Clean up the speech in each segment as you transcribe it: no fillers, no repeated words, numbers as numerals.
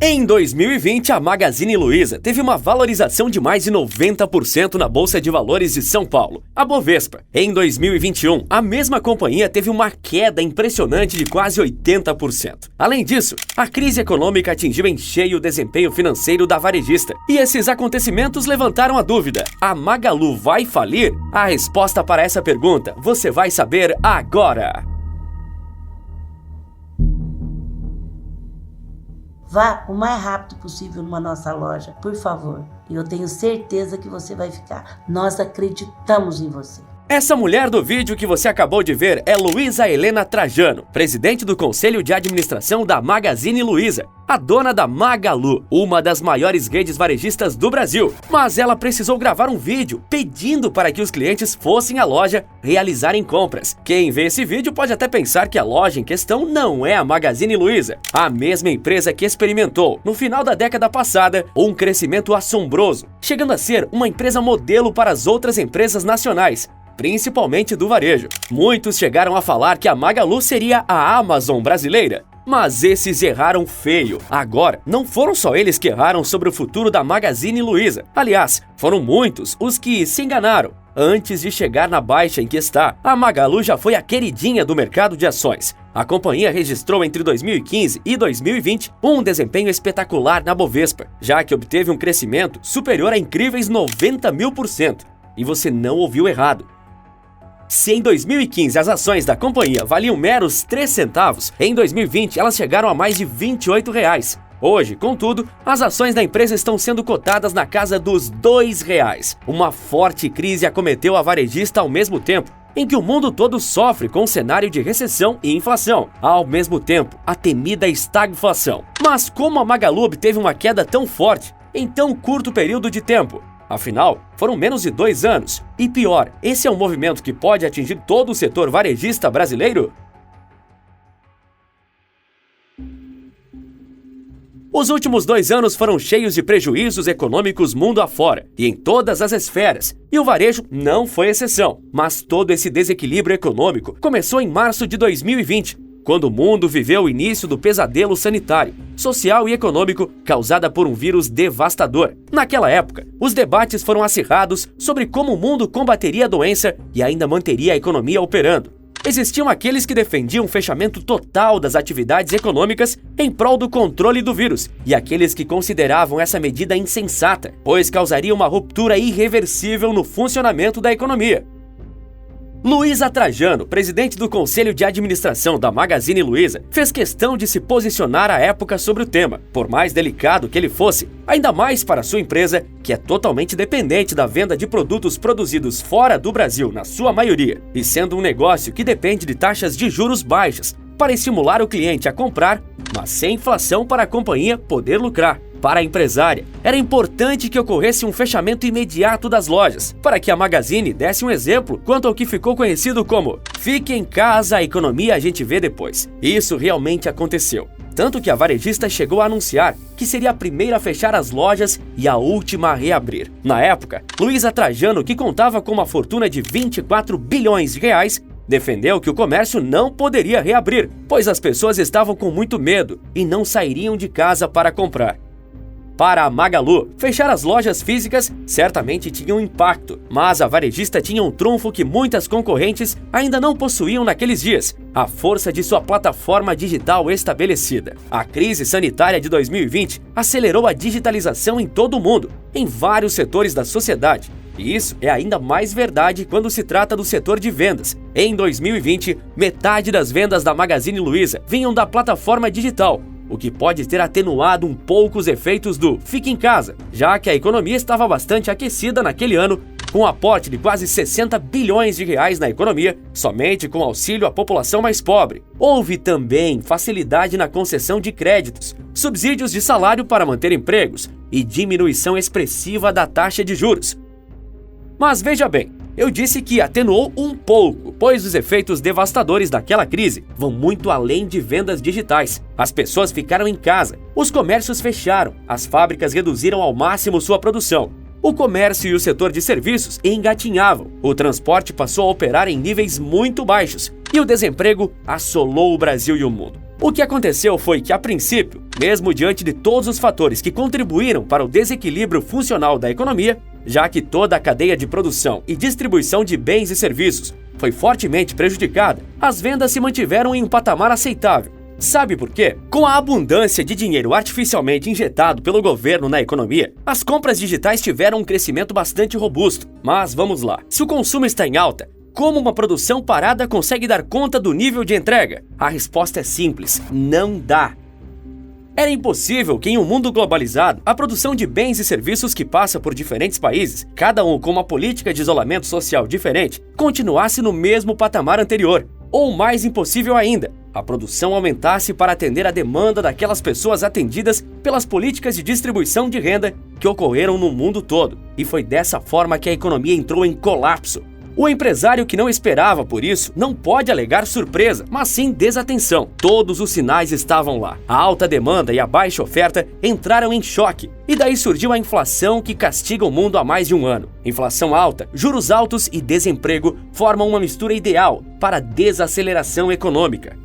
Em 2020, a Magazine Luiza teve uma valorização de mais de 90% na Bolsa de Valores de São Paulo, a Bovespa. Em 2021, a mesma companhia teve uma queda impressionante de quase 80%. Além disso, a crise econômica atingiu em cheio o desempenho financeiro da varejista. E esses acontecimentos levantaram a dúvida: a Magalu vai falir? A resposta para essa pergunta você vai saber agora! Vá o mais rápido possível numa nossa loja, por favor. E eu tenho certeza que você vai ficar. Nós acreditamos em você. Essa mulher do vídeo que você acabou de ver é Luísa Helena Trajano, presidente do Conselho de Administração da Magazine Luiza, a dona da Magalu, uma das maiores redes varejistas do Brasil. Mas ela precisou gravar um vídeo pedindo para que os clientes fossem à loja realizarem compras. Quem vê esse vídeo pode até pensar que a loja em questão não é a Magazine Luiza, a mesma empresa que experimentou, no final da década passada, um crescimento assombroso, chegando a ser uma empresa modelo para as outras empresas nacionais, principalmente do varejo. Muitos chegaram a falar que a Magalu seria a Amazon brasileira, mas esses erraram feio. Agora, não foram só eles que erraram sobre o futuro da Magazine Luiza. Aliás, foram muitos os que se enganaram. Antes de chegar na baixa em que está, a Magalu já foi a queridinha do mercado de ações. A companhia registrou entre 2015 e 2020 um desempenho espetacular na Bovespa, já que obteve um crescimento superior a incríveis 90.000%. E você não ouviu errado. Se em 2015 as ações da companhia valiam meros 3 centavos, em 2020 elas chegaram a mais de R$ 28. Hoje, contudo, as ações da empresa estão sendo cotadas na casa dos R$ 2. Uma forte crise acometeu a varejista ao mesmo tempo em que o mundo todo sofre com um cenário de recessão e inflação. Ao mesmo tempo, a temida estagflação. Mas como a Magalu obteve uma queda tão forte em tão curto período de tempo? Afinal, foram menos de 2 anos. E pior, esse é um movimento que pode atingir todo o setor varejista brasileiro? Os últimos 2 anos foram cheios de prejuízos econômicos mundo afora, e em todas as esferas. E o varejo não foi exceção. Mas todo esse desequilíbrio econômico começou em março de 2020, quando o mundo viveu o início do pesadelo sanitário, social e econômico causada por um vírus devastador. Naquela época, os debates foram acirrados sobre como o mundo combateria a doença e ainda manteria a economia operando. Existiam aqueles que defendiam o fechamento total das atividades econômicas em prol do controle do vírus, e aqueles que consideravam essa medida insensata, pois causaria uma ruptura irreversível no funcionamento da economia. Luísa Trajano, presidente do Conselho de Administração da Magazine Luiza, fez questão de se posicionar à época sobre o tema, por mais delicado que ele fosse, ainda mais para sua empresa, que é totalmente dependente da venda de produtos produzidos fora do Brasil, na sua maioria, e sendo um negócio que depende de taxas de juros baixas, para estimular o cliente a comprar, mas sem inflação para a companhia poder lucrar. Para a empresária, era importante que ocorresse um fechamento imediato das lojas, para que a Magazine desse um exemplo quanto ao que ficou conhecido como "fique em casa, a economia a gente vê depois". Isso realmente aconteceu. Tanto que a varejista chegou a anunciar que seria a primeira a fechar as lojas e a última a reabrir. Na época, Luísa Trajano, que contava com uma fortuna de 24 bilhões de reais, defendeu que o comércio não poderia reabrir, pois as pessoas estavam com muito medo e não sairiam de casa para comprar. Para a Magalu, fechar as lojas físicas certamente tinha um impacto, mas a varejista tinha um trunfo que muitas concorrentes ainda não possuíam naqueles dias: a força de sua plataforma digital estabelecida. A crise sanitária de 2020 acelerou a digitalização em todo o mundo, em vários setores da sociedade. E isso é ainda mais verdade quando se trata do setor de vendas. Em 2020, metade das vendas da Magazine Luiza vinham da plataforma digital, o que pode ter atenuado um pouco os efeitos do "fique em casa", já que a economia estava bastante aquecida naquele ano, com um aporte de quase 60 bilhões de reais na economia, somente com auxílio à população mais pobre. Houve também facilidade na concessão de créditos, subsídios de salário para manter empregos e diminuição expressiva da taxa de juros. Mas veja bem, eu disse que atenuou um pouco, pois os efeitos devastadores daquela crise vão muito além de vendas digitais. As pessoas ficaram em casa, os comércios fecharam, as fábricas reduziram ao máximo sua produção. O comércio e o setor de serviços engatinhavam, o transporte passou a operar em níveis muito baixos e o desemprego assolou o Brasil e o mundo. O que aconteceu foi que, a princípio, mesmo diante de todos os fatores que contribuíram para o desequilíbrio funcional da economia, já que toda a cadeia de produção e distribuição de bens e serviços foi fortemente prejudicada, as vendas se mantiveram em um patamar aceitável. Sabe por quê? Com a abundância de dinheiro artificialmente injetado pelo governo na economia, as compras digitais tiveram um crescimento bastante robusto. Mas vamos lá, se o consumo está em alta, como uma produção parada consegue dar conta do nível de entrega? A resposta é simples: não dá. Era impossível que, em um mundo globalizado, a produção de bens e serviços que passa por diferentes países, cada um com uma política de isolamento social diferente, continuasse no mesmo patamar anterior. Ou mais impossível ainda, a produção aumentasse para atender a demanda daquelas pessoas atendidas pelas políticas de distribuição de renda que ocorreram no mundo todo. E foi dessa forma que a economia entrou em colapso. O empresário que não esperava por isso não pode alegar surpresa, mas sim desatenção. Todos os sinais estavam lá. A alta demanda e a baixa oferta entraram em choque. E daí surgiu a inflação que castiga o mundo há mais de um ano. Inflação alta, juros altos e desemprego formam uma mistura ideal para a desaceleração econômica.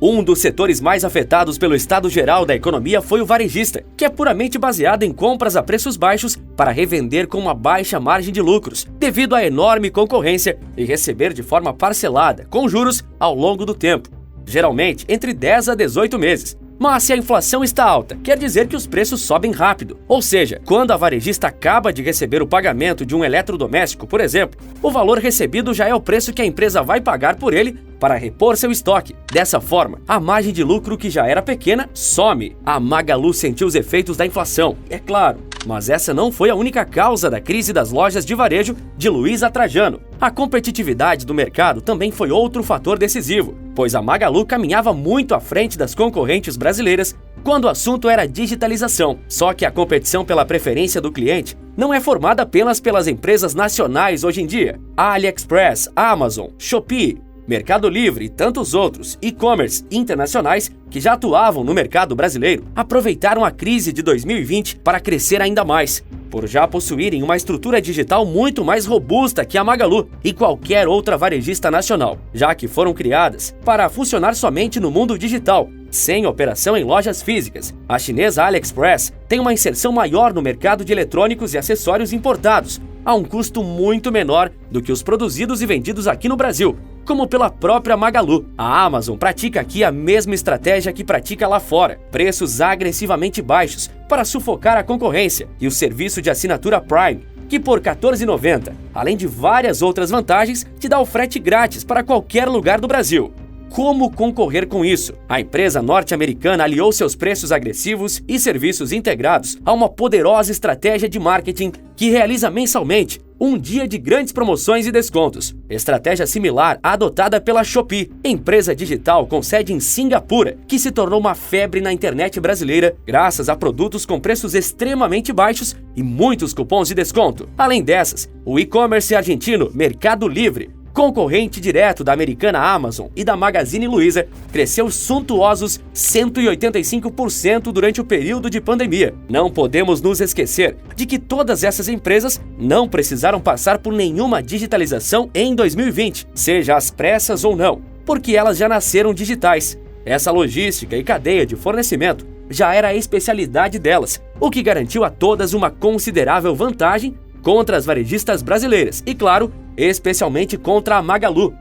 Um dos setores mais afetados pelo estado geral da economia foi o varejista, que é puramente baseado em compras a preços baixos para revender com uma baixa margem de lucros, devido à enorme concorrência e receber de forma parcelada, com juros, ao longo do tempo, geralmente entre 10 a 18 meses. Mas se a inflação está alta, quer dizer que os preços sobem rápido. Ou seja, quando a varejista acaba de receber o pagamento de um eletrodoméstico, por exemplo, o valor recebido já é o preço que a empresa vai pagar por ele para repor seu estoque. Dessa forma, a margem de lucro, que já era pequena, some. A Magalu sentiu os efeitos da inflação, é claro. Mas essa não foi a única causa da crise das lojas de varejo de Luiza Trajano. A competitividade do mercado também foi outro fator decisivo, pois a Magalu caminhava muito à frente das concorrentes brasileiras quando o assunto era digitalização. Só que a competição pela preferência do cliente não é formada apenas pelas empresas nacionais hoje em dia. A AliExpress, Amazon, Shopee, Mercado Livre e tantos outros e-commerce internacionais que já atuavam no mercado brasileiro aproveitaram a crise de 2020 para crescer ainda mais, por já possuírem uma estrutura digital muito mais robusta que a Magalu e qualquer outra varejista nacional, já que foram criadas para funcionar somente no mundo digital, sem operação em lojas físicas. A chinesa AliExpress tem uma inserção maior no mercado de eletrônicos e acessórios importados, a um custo muito menor do que os produzidos e vendidos aqui no Brasil, como pela própria Magalu. A Amazon pratica aqui a mesma estratégia que pratica lá fora: preços agressivamente baixos para sufocar a concorrência, e o serviço de assinatura Prime, que por R$ 14,90, além de várias outras vantagens, te dá o frete grátis para qualquer lugar do Brasil. Como concorrer com isso? A empresa norte-americana aliou seus preços agressivos e serviços integrados a uma poderosa estratégia de marketing que realiza mensalmente um dia de grandes promoções e descontos. Estratégia similar à adotada pela Shopee, empresa digital com sede em Singapura, que se tornou uma febre na internet brasileira graças a produtos com preços extremamente baixos e muitos cupons de desconto. Além dessas, o e-commerce argentino Mercado Livre, concorrente direto da americana Amazon e da Magazine Luiza, cresceu suntuosos 185% durante o período de pandemia. Não podemos nos esquecer de que todas essas empresas não precisaram passar por nenhuma digitalização em 2020, seja às pressas ou não, porque elas já nasceram digitais. Essa logística e cadeia de fornecimento já era a especialidade delas, o que garantiu a todas uma considerável vantagem contra as varejistas brasileiras e, claro, especialmente contra a Magalu.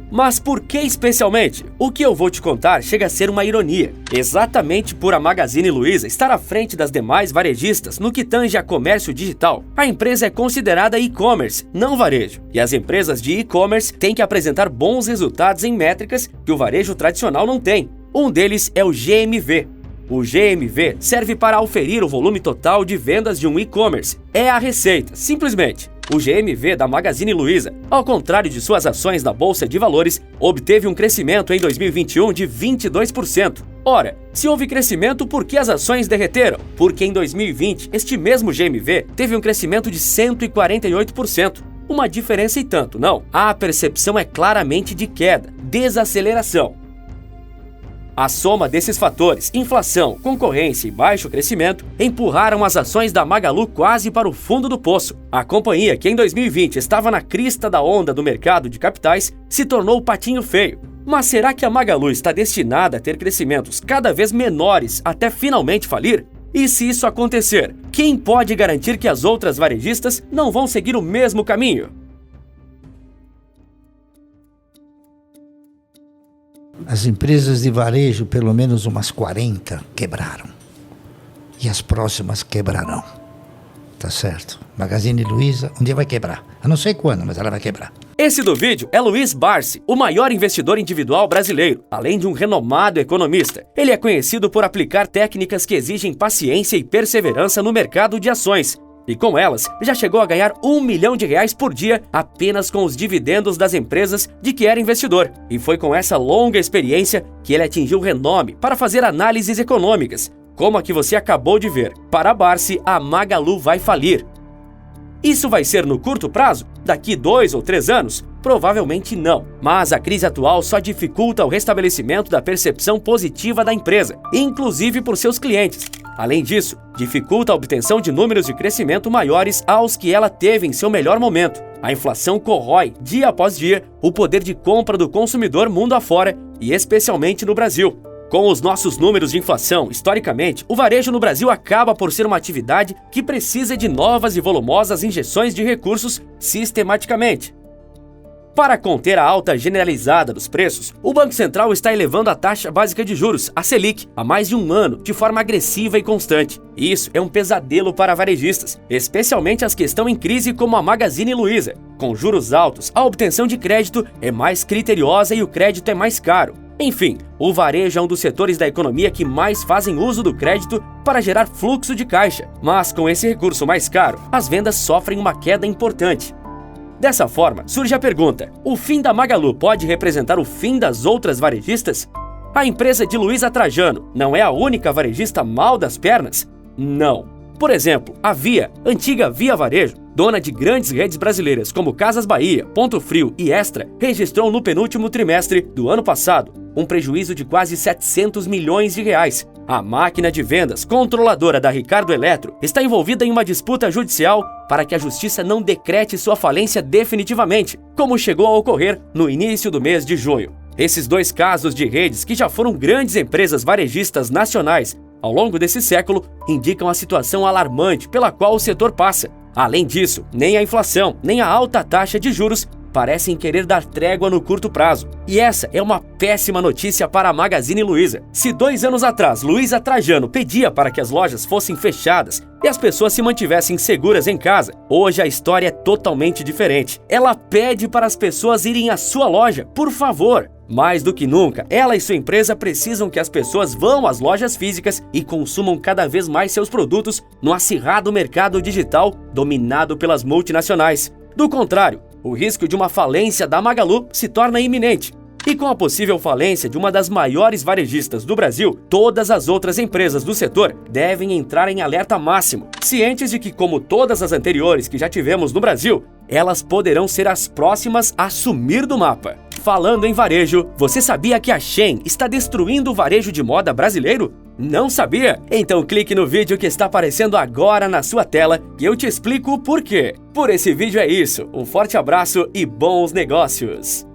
Mas por que especialmente? O que eu vou te contar chega a ser uma ironia. Exatamente por a Magazine Luiza estar à frente das demais varejistas no que tange a comércio digital, a empresa é considerada e-commerce, não varejo. E as empresas de e-commerce têm que apresentar bons resultados em métricas que o varejo tradicional não tem. Um deles é o GMV. O GMV serve para aferir o volume total de vendas de um e-commerce. É a receita, simplesmente. O GMV da Magazine Luiza, ao contrário de suas ações na Bolsa de Valores, obteve um crescimento em 2021 de 22%. Ora, se houve crescimento, por que as ações derreteram? Porque em 2020, este mesmo GMV teve um crescimento de 148%. Uma diferença e tanto, não? A percepção é claramente de queda, desaceleração. A soma desses fatores, inflação, concorrência e baixo crescimento, empurraram as ações da Magalu quase para o fundo do poço. A companhia, que em 2020 estava na crista da onda do mercado de capitais, se tornou o patinho feio. Mas será que a Magalu está destinada a ter crescimentos cada vez menores até finalmente falir? E se isso acontecer, quem pode garantir que as outras varejistas não vão seguir o mesmo caminho? As empresas de varejo, pelo menos umas 40, quebraram. E as próximas quebrarão. Tá certo? Magazine Luiza um dia vai quebrar. Eu não sei quando, mas ela vai quebrar. Esse do vídeo é Luiz Barsi, o maior investidor individual brasileiro, além de um renomado economista. Ele é conhecido por aplicar técnicas que exigem paciência e perseverança no mercado de ações. E com elas, já chegou a ganhar R$1 milhão por dia apenas com os dividendos das empresas de que era investidor. E foi com essa longa experiência que ele atingiu renome para fazer análises econômicas, como a que você acabou de ver. Para Barsi, a Magalu vai falir. Isso vai ser no curto prazo? Daqui 2 ou 3 anos? Provavelmente não. Mas a crise atual só dificulta o restabelecimento da percepção positiva da empresa, inclusive por seus clientes. Além disso, dificulta a obtenção de números de crescimento maiores aos que ela teve em seu melhor momento. A inflação corrói, dia após dia, o poder de compra do consumidor mundo afora e especialmente no Brasil. Com os nossos números de inflação, historicamente, o varejo no Brasil acaba por ser uma atividade que precisa de novas e volumosas injeções de recursos sistematicamente. Para conter a alta generalizada dos preços, o Banco Central está elevando a taxa básica de juros, a Selic, há mais de um ano, de forma agressiva e constante. Isso é um pesadelo para varejistas, especialmente as que estão em crise como a Magazine Luiza. Com juros altos, a obtenção de crédito é mais criteriosa e o crédito é mais caro. Enfim, o varejo é um dos setores da economia que mais fazem uso do crédito para gerar fluxo de caixa. Mas com esse recurso mais caro, as vendas sofrem uma queda importante. Dessa forma, surge a pergunta: o fim da Magalu pode representar o fim das outras varejistas? A empresa de Luiza Trajano não é a única varejista mal das pernas? Não. Por exemplo, a Via, antiga Via Varejo, dona de grandes redes brasileiras como Casas Bahia, Ponto Frio e Extra, registrou no penúltimo trimestre do ano passado um prejuízo de quase R$700 milhões. A máquina de vendas, controladora da Ricardo Eletro, está envolvida em uma disputa judicial para que a justiça não decrete sua falência definitivamente, como chegou a ocorrer no início do mês de junho. Esses dois casos de redes que já foram grandes empresas varejistas nacionais ao longo desse século indicam a situação alarmante pela qual o setor passa. Além disso, nem a inflação, nem a alta taxa de juros parecem querer dar trégua no curto prazo. E essa é uma péssima notícia para a Magazine Luiza. Se 2 anos atrás Luiza Trajano pedia para que as lojas fossem fechadas e as pessoas se mantivessem seguras em casa, hoje a história é totalmente diferente. Ela pede para as pessoas irem à sua loja, por favor. Mais do que nunca, ela e sua empresa precisam que as pessoas vão às lojas físicas e consumam cada vez mais seus produtos no acirrado mercado digital dominado pelas multinacionais. Do contrário, o risco de uma falência da Magalu se torna iminente. E com a possível falência de uma das maiores varejistas do Brasil, todas as outras empresas do setor devem entrar em alerta máximo, cientes de que, como todas as anteriores que já tivemos no Brasil, elas poderão ser as próximas a sumir do mapa. Falando em varejo, você sabia que a Shein está destruindo o varejo de moda brasileiro? Não sabia? Então clique no vídeo que está aparecendo agora na sua tela e eu te explico o porquê. Por esse vídeo é isso, um forte abraço e bons negócios!